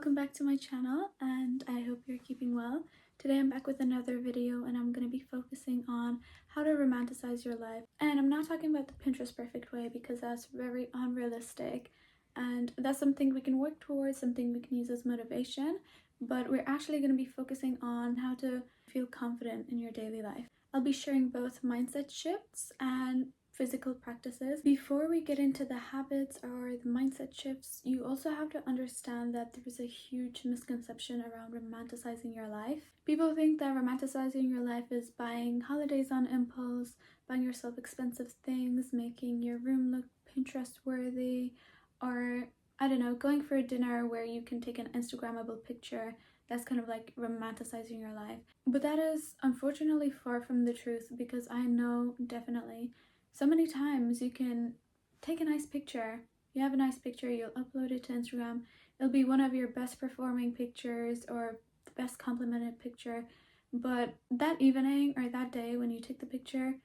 welcome back to my channel, and I hope you're keeping well. Today I'm back with another video and I'm going to be focusing on how to romanticize your life. And I'm not talking about the Pinterest perfect way because that's very unrealistic, and that's something we can work towards, something we can use as motivation, but we're actually going to be focusing on how to feel confident in your daily life. I'll be sharing both mindset shifts and physical practices. Before we get into the habits or the mindset shifts, you also have to understand that there is a huge misconception around romanticizing your life. People think that romanticizing your life is buying holidays on impulse, buying yourself expensive things, making your room look Pinterest worthy, or I don't know, going for a dinner where you can take an Instagrammable picture. That's kind of like romanticizing your life. But that is unfortunately far from the truth, because I know definitely so many times you can take a nice picture, you have a nice picture, you'll upload it to Instagram, it'll be one of your best performing pictures or the best complimented picture, but that evening or that day when you took the picture,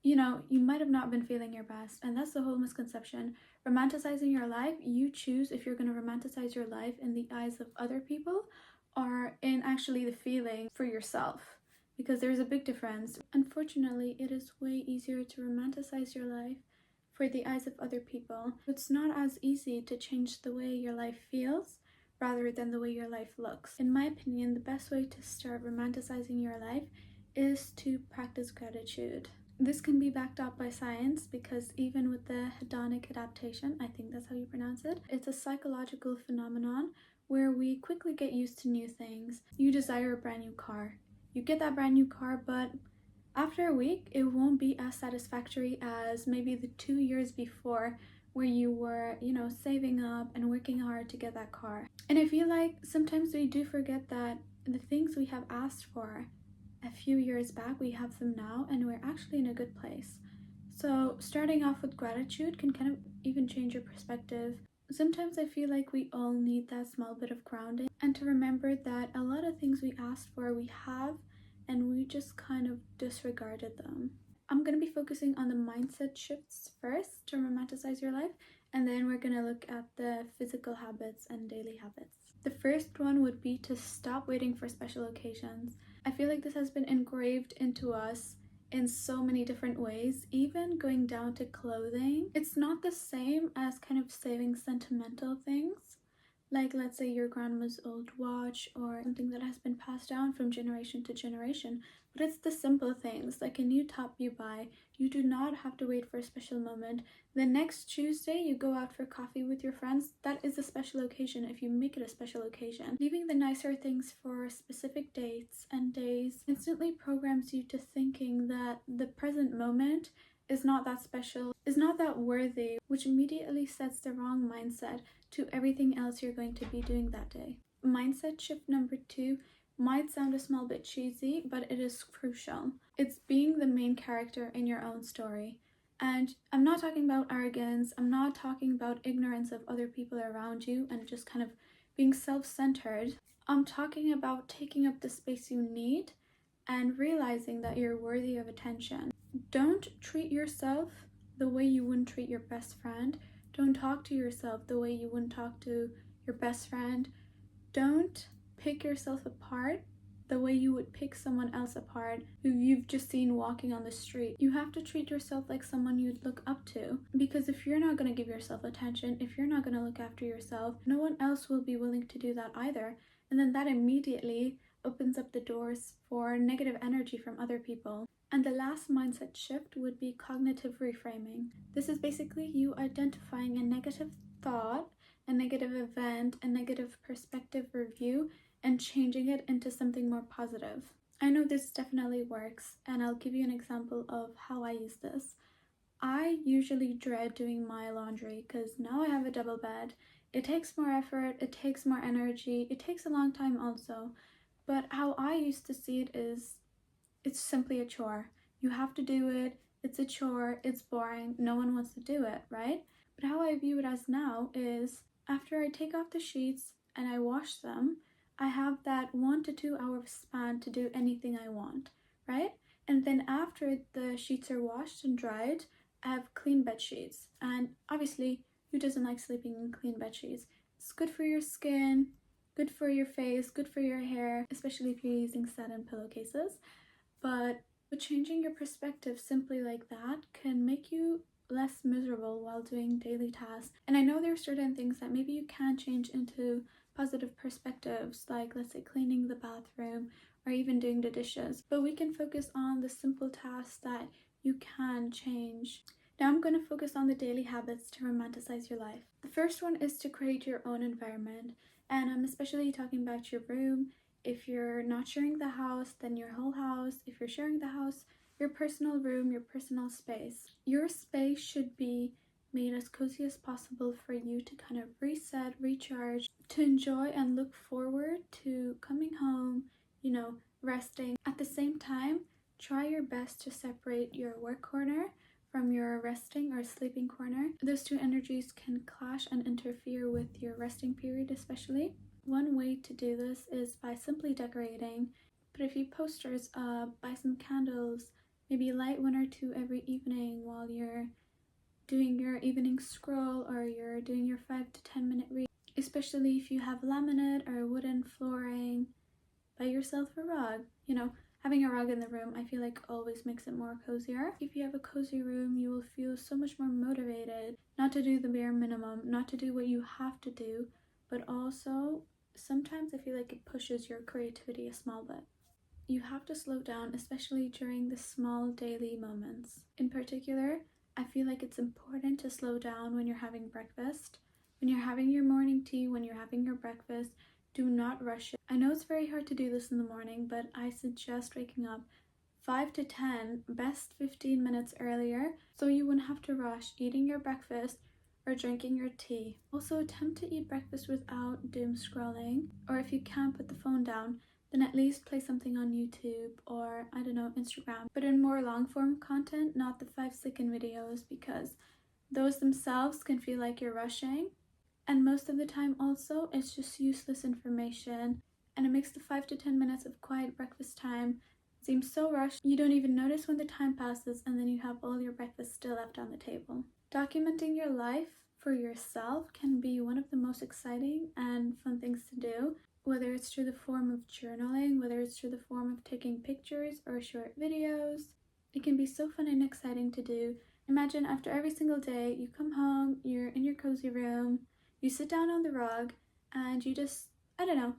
you might have not been feeling your best. And that's the whole misconception. Romanticizing your life, you choose if you're going to romanticize your life in the eyes of other people or in actually the feeling for yourself, because there's a big difference. Unfortunately, it is way easier to romanticize your life for the eyes of other people. It's not as easy to change the way your life feels rather than the way your life looks. In my opinion, the best way to start romanticizing your life is to practice gratitude. This can be backed up by science, because even with the hedonic adaptation, I think that's how you pronounce it, it's a psychological phenomenon where we quickly get used to new things. You desire a brand new car. You get that brand new car, but after a week, it won't be as satisfactory as maybe the 2 years before, where you were, saving up and working hard to get that car. And I feel like sometimes we do forget that the things we have asked for a few years back, we have them now, and we're actually in a good place. So starting off with gratitude can kind of even change your perspective. Sometimes I feel like we all need that small bit of grounding, and to remember that a lot of things we asked for we have, and we just kind of disregarded them. I'm going to be focusing on the mindset shifts first to romanticize your life, and then we're going to look at the physical habits and daily habits. The first one would be to stop waiting for special occasions. I feel like this has been engraved into us in so many different ways, even going down to clothing. It's not the same as kind of saving sentimental things, like let's say your grandma's old watch or something that has been passed down from generation to generation, but it's the simple things, like a new top you buy. You do not have to wait for a special moment. The next Tuesday you go out for coffee with your friends, that is a special occasion if you make it a special occasion. Leaving the nicer things for specific dates and days instantly programs you to thinking that the present moment is not that special, is not that worthy, which immediately sets the wrong mindset to everything else you're going to be doing that day. Mindset shift number 2 might sound a small bit cheesy, but it is crucial. It's being the main character in your own story. And I'm not talking about arrogance, I'm not talking about ignorance of other people around you and just kind of being self-centered. I'm talking about taking up the space you need and realizing that you're worthy of attention. Don't treat yourself the way you wouldn't treat your best friend. Don't talk to yourself the way you wouldn't talk to your best friend. Don't pick yourself apart the way you would pick someone else apart who you've just seen walking on the street. You have to treat yourself like someone you'd look up to, because if you're not going to give yourself attention, if you're not going to look after yourself, no one else will be willing to do that either. And then that immediately opens up the doors for negative energy from other people. And the last mindset shift would be cognitive reframing. This is basically you identifying a negative thought, a negative event, a negative perspective review, and changing it into something more positive. I know this definitely works, and I'll give you an example of how I use this. I usually dread doing my laundry because now I have a double bed. It takes more effort, it takes more energy, it takes a long time also. But how I used to see it is, it's simply a chore. You have to do it, it's a chore, it's boring, no one wants to do it, right? But how I view it as now is, after I take off the sheets and I wash them, I have that 1 to 2 hour span to do anything I want, right? And then after the sheets are washed and dried, I have clean bed sheets. And obviously, who doesn't like sleeping in clean bed sheets? It's good for your skin, good for your face, good for your hair, especially if you're using satin pillowcases. But changing your perspective simply like that can make you less miserable while doing daily tasks. And I know there are certain things that maybe you can change into positive perspectives, like let's say cleaning the bathroom or even doing the dishes, but we can focus on the simple tasks that you can change. Now I'm going to focus on the daily habits to romanticize your life. The first one is to create your own environment, and I'm especially talking about your room. If you're not sharing the house, then your whole house. If you're sharing the house, your personal room, your personal space. Your space should be made as cozy as possible for you to kind of reset, recharge, to enjoy and look forward to coming home, resting. At the same time, try your best to separate your work corner from your resting or sleeping corner. Those two energies can clash and interfere with your resting period, especially. One way to do this is by simply decorating. Put a few posters up, buy some candles, maybe light one or two every evening while you're doing your evening scroll or you're doing your 5 to 10 minute read. Especially if you have laminate or wooden flooring, buy yourself a rug. Having a rug in the room, I feel like always makes it more cozier. If you have a cozy room, you will feel so much more motivated, not to do the bare minimum, not to do what you have to do, but also sometimes I feel like it pushes your creativity a small bit. You have to slow down, especially during the small daily moments. In particular, I feel like it's important to slow down when you're having breakfast, when you're having your morning tea, when you're having your breakfast. Do not rush it. I know it's very hard to do this in the morning, but I suggest waking up 5 to 10, best 15 minutes earlier, so you wouldn't have to rush eating your breakfast or drinking your tea. Also, attempt to eat breakfast without doom scrolling, or if you can't put the phone down, then at least play something on YouTube or, I don't know, Instagram. But in more long form content, not the 5-second videos, because those themselves can feel like you're rushing. And most of the time also, it's just useless information. And it makes the 5 to 10 minutes of quiet breakfast time seem so rushed, you don't even notice when the time passes, and then you have all your breakfast still left on the table. Documenting your life for yourself can be one of the most exciting and fun things to do, whether it's through the form of journaling, whether it's through the form of taking pictures or short videos. It can be so fun and exciting to do. Imagine after every single day, you come home, you're in your cozy room, you sit down on the rug, and you just,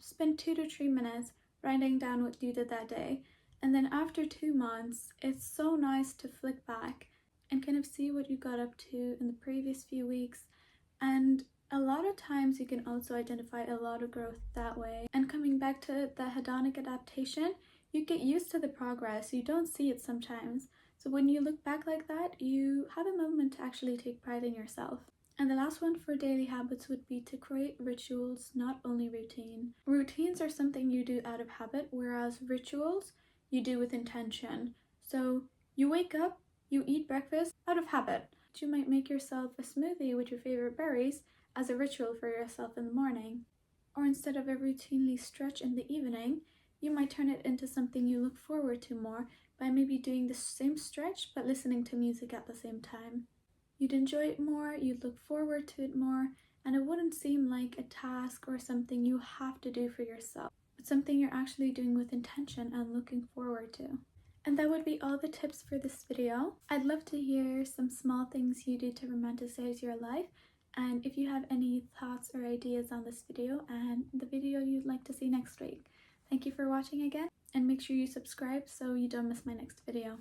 spend 2 to 3 minutes writing down what you did that day. And then after 2 months, it's so nice to flick back and kind of see what you got up to in the previous few weeks. And a lot of times you can also identify a lot of growth that way. And coming back to the hedonic adaptation, you get used to the progress. You don't see it sometimes. So when you look back like that, you have a moment to actually take pride in yourself. And the last one for daily habits would be to create rituals, not only routine. Routines are something you do out of habit, whereas rituals you do with intention. So you wake up, you eat breakfast out of habit. You might make yourself a smoothie with your favorite berries as a ritual for yourself in the morning. Or instead of a routinely stretch in the evening, you might turn it into something you look forward to more by maybe doing the same stretch but listening to music at the same time. You'd enjoy it more, you'd look forward to it more, and it wouldn't seem like a task or something you have to do for yourself, but something you're actually doing with intention and looking forward to. And that would be all the tips for this video. I'd love to hear some small things you do to romanticize your life, and if you have any thoughts or ideas on this video and the video you'd like to see next week. Thank you for watching again, and make sure you subscribe so you don't miss my next video.